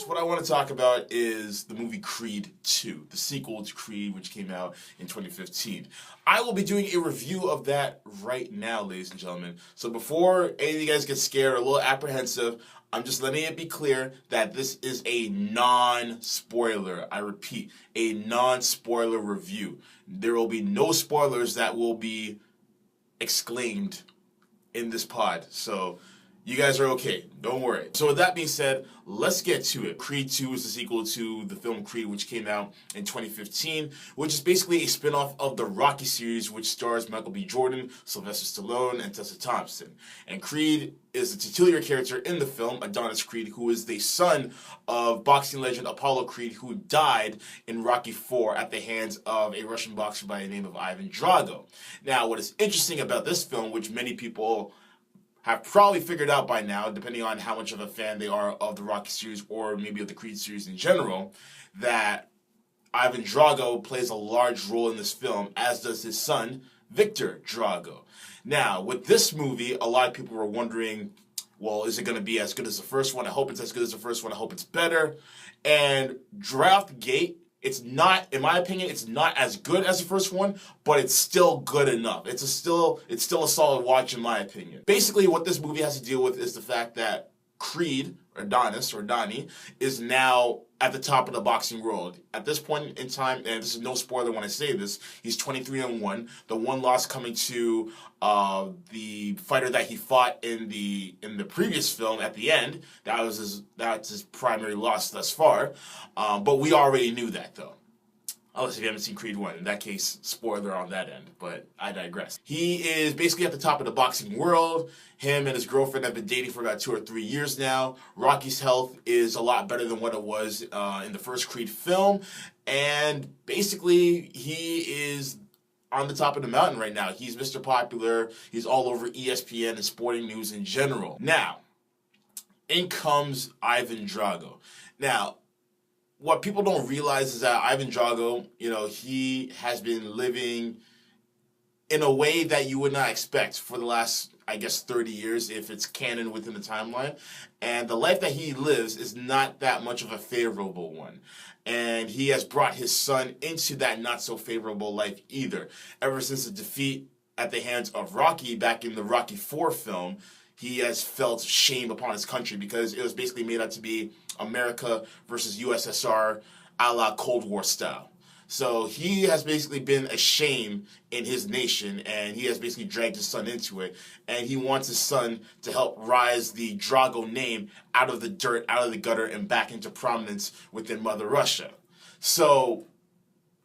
So what I want to talk about is the movie Creed 2, the sequel to Creed, which came out in 2015. I will be doing a review of that right now, ladies and gentlemen. So before any of you guys get scared or a little apprehensive, I'm just letting it be clear that this is a non-spoiler. I repeat, a non-spoiler review. There will be no spoilers that will be exclaimed in this pod. So you guys are okay. Don't worry. So with that being said, let's get to it. Creed 2 is the sequel to the film Creed, which came out in 2015, which is basically a spin-off of the Rocky series, which stars Michael B. Jordan, Sylvester Stallone, and Tessa Thompson. And Creed is the titular character in the film, Adonis Creed, who is the son of boxing legend Apollo Creed, who died in Rocky IV at the hands of a Russian boxer by the name of Ivan Drago. Now, what is interesting about this film, which many people have probably figured out by now, depending on how much of a fan they are of the Rocky series or maybe of the Creed series in general, that Ivan Drago plays a large role in this film, as does his son, Victor Drago. Now, with this movie, a lot of people were wondering, well, is it going to be as good as the first one? I hope it's as good as the first one. I hope it's better. And right off the gate, it's not, in my opinion, it's not as good as the first one, but it's still good enough. It's still a solid watch in my opinion. Basically, what this movie has to deal with is the fact that Creed, or Adonis, or Donnie, is now at the top of the boxing world. At this point in time, and this is no spoiler when I say this, he's 23-1. The one loss coming to the fighter that he fought in the previous film at the end. That's his primary loss thus far. But we already knew that though. Unless if you haven't seen Creed 1. In that case, spoiler on that end, but I digress. He is basically at the top of the boxing world. Him and his girlfriend have been dating for about 2 or 3 years now. Rocky's health is a lot better than what it was in the first Creed film. And basically, he is on the top of the mountain right now. He's Mr. Popular. He's all over ESPN and sporting news in general. Now, in comes Ivan Drago. Now, what people don't realize is that Ivan Drago, he has been living in a way that you would not expect for the last, 30 years, if it's canon within the timeline. And the life that he lives is not that much of a favorable one. And he has brought his son into that not so favorable life either. Ever since the defeat at the hands of Rocky back in the Rocky IV film, he has felt shame upon his country because it was basically made out to be America versus USSR a la Cold War style. So he has basically been a shame in his nation, and he has basically dragged his son into it. And he wants his son to help rise the Drago name out of the dirt, out of the gutter, and back into prominence within Mother Russia. So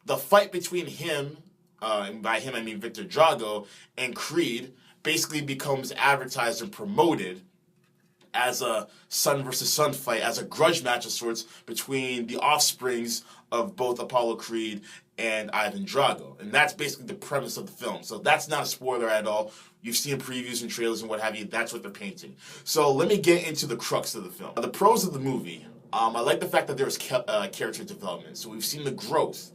the fight between him, and by him I mean Victor Drago, and Creed basically becomes advertised and promoted as a son versus son fight, as a grudge match of sorts between the offsprings of both Apollo Creed and Ivan Drago. And that's basically the premise of the film. So that's not a spoiler at all. You've seen previews and trailers and what have you. That's what they're painting. So let me get into the crux of the film. The pros of the movie. I like the fact that there's character development. So we've seen the growth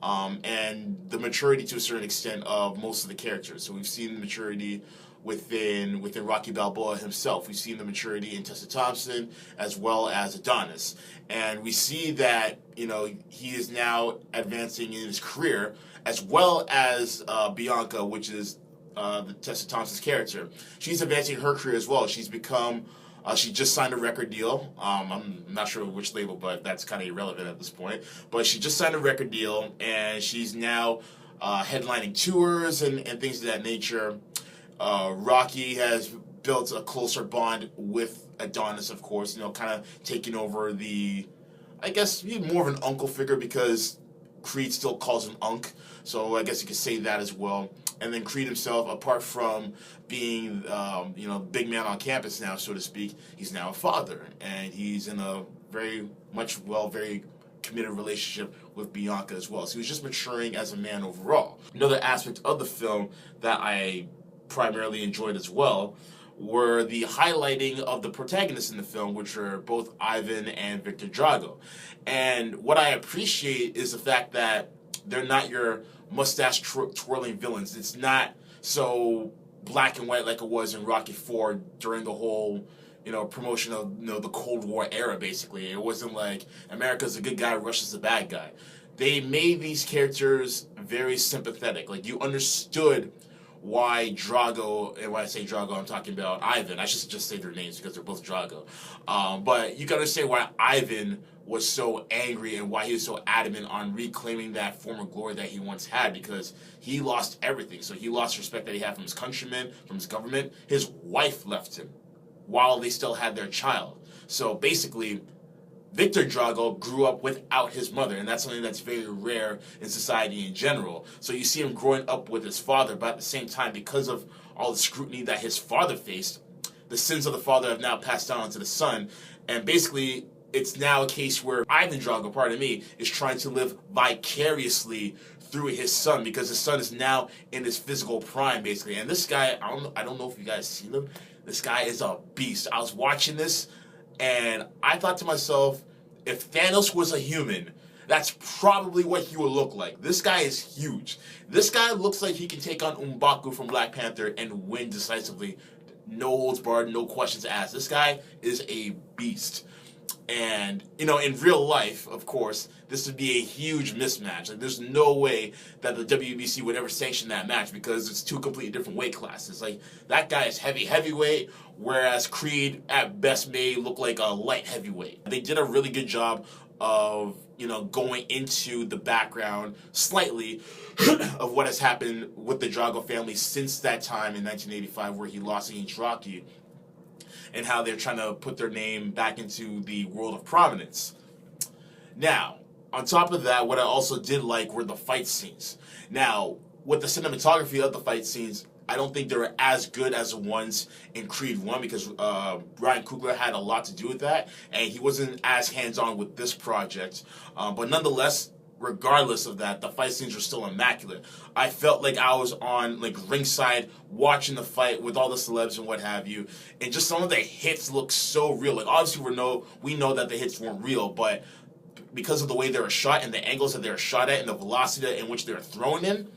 and the maturity to a certain extent of most of the characters. So we've seen the maturity within Rocky Balboa himself. We've seen the maturity in Tessa Thompson as well as Adonis. And we see that, he is now advancing in his career as well as Bianca, which is the Tessa Thompson's character. She's advancing her career as well. She's become, she just signed a record deal. I'm not sure which label, but that's kind of irrelevant at this point. But she just signed a record deal, and she's now headlining tours and things of that nature. Rocky has built a closer bond with Adonis, of course, kind of taking over the, more of an uncle figure because Creed still calls him Unc, so I guess you could say that as well. And then Creed himself, apart from being, big man on campus now, so to speak, he's now a father, and he's in a very committed relationship with Bianca as well. So he's just maturing as a man overall. Another aspect of the film that I primarily enjoyed as well were the highlighting of the protagonists in the film, which are both Ivan and Victor Drago. And what I appreciate is the fact that they're not your mustache twirling villains. It's not so black and white like it was in Rocky IV during the whole promotion of the Cold War era. Basically, it wasn't like America's a good guy, Russia's a bad guy. They made these characters very sympathetic. Like, you understood why Drago, and when I say Drago, I'm talking about Ivan. I should just say their names because they're both Drago. But you can understand why Ivan was so angry and why he was so adamant on reclaiming that former glory that he once had, because he lost everything. So he lost respect that he had from his countrymen, from his government. His wife left him while they still had their child. So basically, Victor Drago grew up without his mother, and that's something that's very rare in society in general. So you see him growing up with his father, but at the same time, because of all the scrutiny that his father faced, the sins of the father have now passed down to the son, and basically it's now a case where Ivan Drago, pardon me, is trying to live vicariously through his son, because his son is now in his physical prime, basically. And this guy, I don't know if you guys seen him. This guy is a beast. I was watching this, and I thought to myself, if Thanos was a human, that's probably what he would look like. This guy is huge. This guy looks like he can take on M'Baku from Black Panther and win decisively. No holds barred, no questions asked. This guy is a beast. And, in real life, of course, this would be a huge mismatch. Like, there's no way that the WBC would ever sanction that match, because it's two completely different weight classes. Like, that guy is heavyweight, whereas Creed, at best, may look like a light heavyweight. They did a really good job of, going into the background slightly of what has happened with the Drago family since that time in 1985 where he lost against Rocky, and how they're trying to put their name back into the world of prominence. Now, on top of that, what I also did like were the fight scenes. Now, with the cinematography of the fight scenes, I don't think they were as good as the ones in Creed 1, because Ryan Coogler had a lot to do with that, and he wasn't as hands-on with this project. But nonetheless, regardless of that, the fight scenes were still immaculate. I felt like I was on ringside watching the fight with all the celebs and what have you, and just some of the hits look so real. Like, obviously we know that the hits weren't real, but because of the way they were shot and the angles that they were shot at and the velocity in which they were thrown in,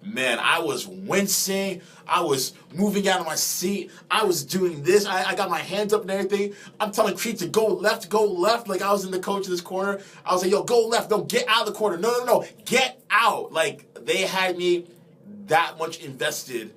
man, I was wincing. I was moving out of my seat. I was doing this. I got my hands up and everything. I'm telling Creed to go left, go left. Like, I was in the coach of this corner. I was like, yo, go left. No, get out of the corner. No. Get out. Like, they had me that much invested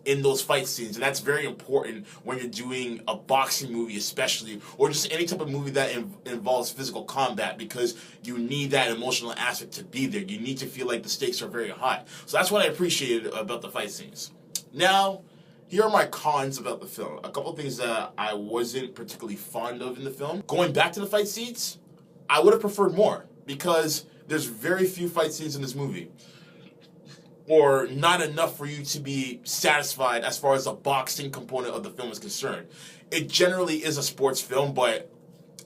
in those fight scenes, and that's very important when you're doing a boxing movie, especially, or just any type of movie that involves physical combat, because you need that emotional aspect to be there. You need to feel like the stakes are very high. So that's what I appreciated about the fight scenes. Now, here are my cons about the film. A couple things that I wasn't particularly fond of in the film. Going back to the fight scenes, I would have preferred more, because there's very few fight scenes in this movie, or not enough for you to be satisfied as far as the boxing component of the film is concerned. It generally is a sports film, but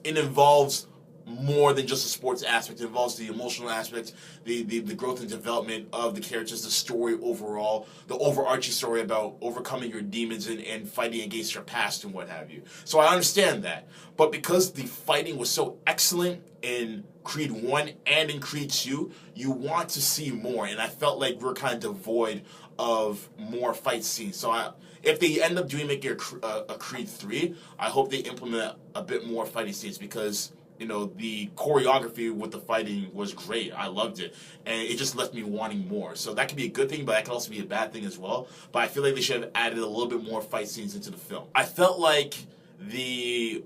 it involves more than just a sports aspect. It involves the emotional aspect, the growth and development of the characters, the story overall, the overarching story about overcoming your demons and fighting against your past and what have you. So I understand that. But because the fighting was so excellent in Creed 1 and in Creed 2, you want to see more. And I felt like we're kind of devoid of more fight scenes. So if they end up making a Creed 3, I hope they implement a bit more fighting scenes, because the choreography with the fighting was great. I loved it. And it just left me wanting more. So that could be a good thing, but that could also be a bad thing as well. But I feel like they should have added a little bit more fight scenes into the film. I felt like the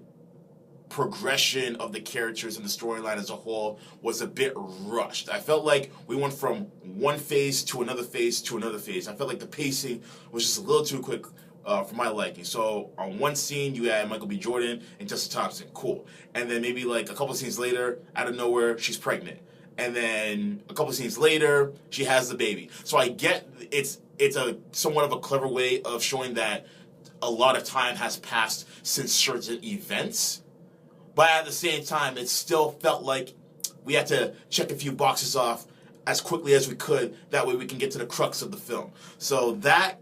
progression of the characters and the storyline as a whole was a bit rushed. I felt like we went from one phase to another phase to another phase. I felt like the pacing was just a little too quick for my liking. So on one scene, you had Michael B. Jordan and Tessa Thompson. Cool. And then maybe like a couple scenes later, out of nowhere, she's pregnant. And then a couple scenes later, she has the baby. So I get it's a somewhat of a clever way of showing that a lot of time has passed since certain events. But at the same time, it still felt like we had to check a few boxes off as quickly as we could. That way we can get to the crux of the film. So that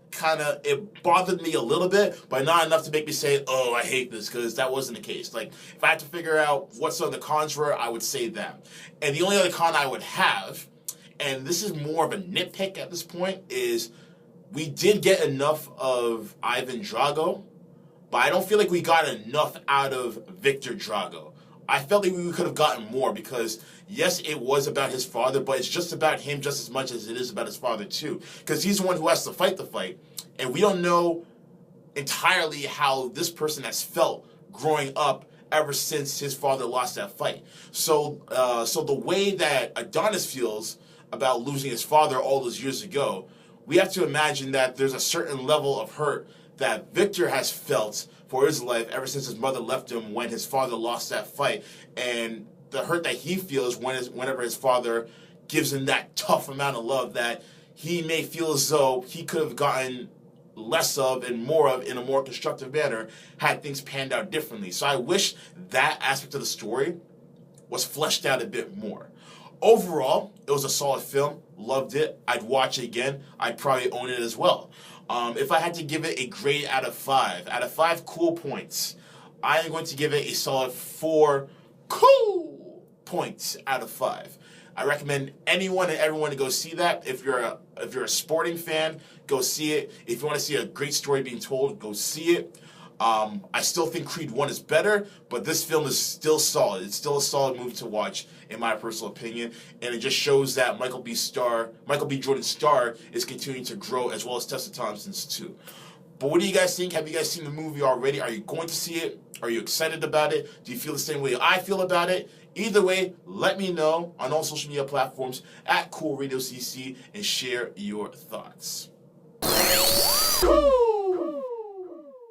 it bothered me a little bit, but not enough to make me say, oh, I hate this, because that wasn't the case. Like, if I had to figure out what some of the cons were, I would say that. And the only other con I would have, and this is more of a nitpick at this point, is we did get enough of Ivan Drago, but I don't feel like we got enough out of Victor Drago. I felt like we could have gotten more because, yes, it was about his father, but it's just about him just as much as it is about his father, too. Because he's the one who has to fight the fight, and we don't know entirely how this person has felt growing up ever since his father lost that fight. So the way that Adonis feels about losing his father all those years ago, we have to imagine that there's a certain level of hurt that Victor has felt for his life ever since his mother left him when his father lost that fight, and the hurt that he feels whenever his father gives him that tough amount of love that he may feel as though he could have gotten less of and more of in a more constructive manner had things panned out differently. So I wish that aspect of the story was fleshed out a bit more. Overall, it was a solid film. Loved it. I'd watch it again. I'd probably own it as well. If I had to give it a grade out of 5 cool points, I am going to give it a solid 4 cool points out of 5. I recommend anyone and everyone to go see that. If you're a sporting fan, go see it. If you want to see a great story being told, go see it. I still think Creed 1 is better, but this film is still solid. It's still a solid movie to watch, in my personal opinion, and it just shows that Michael B. Jordan's star is continuing to grow, as well as Tessa Thompson's too. But what do you guys think? Have you guys seen the movie already? Are you going to see it? Are you excited about it? Do you feel the same way I feel about it? Either way, let me know on all social media platforms at C.O.O.L Radio CC and share your thoughts. Cool.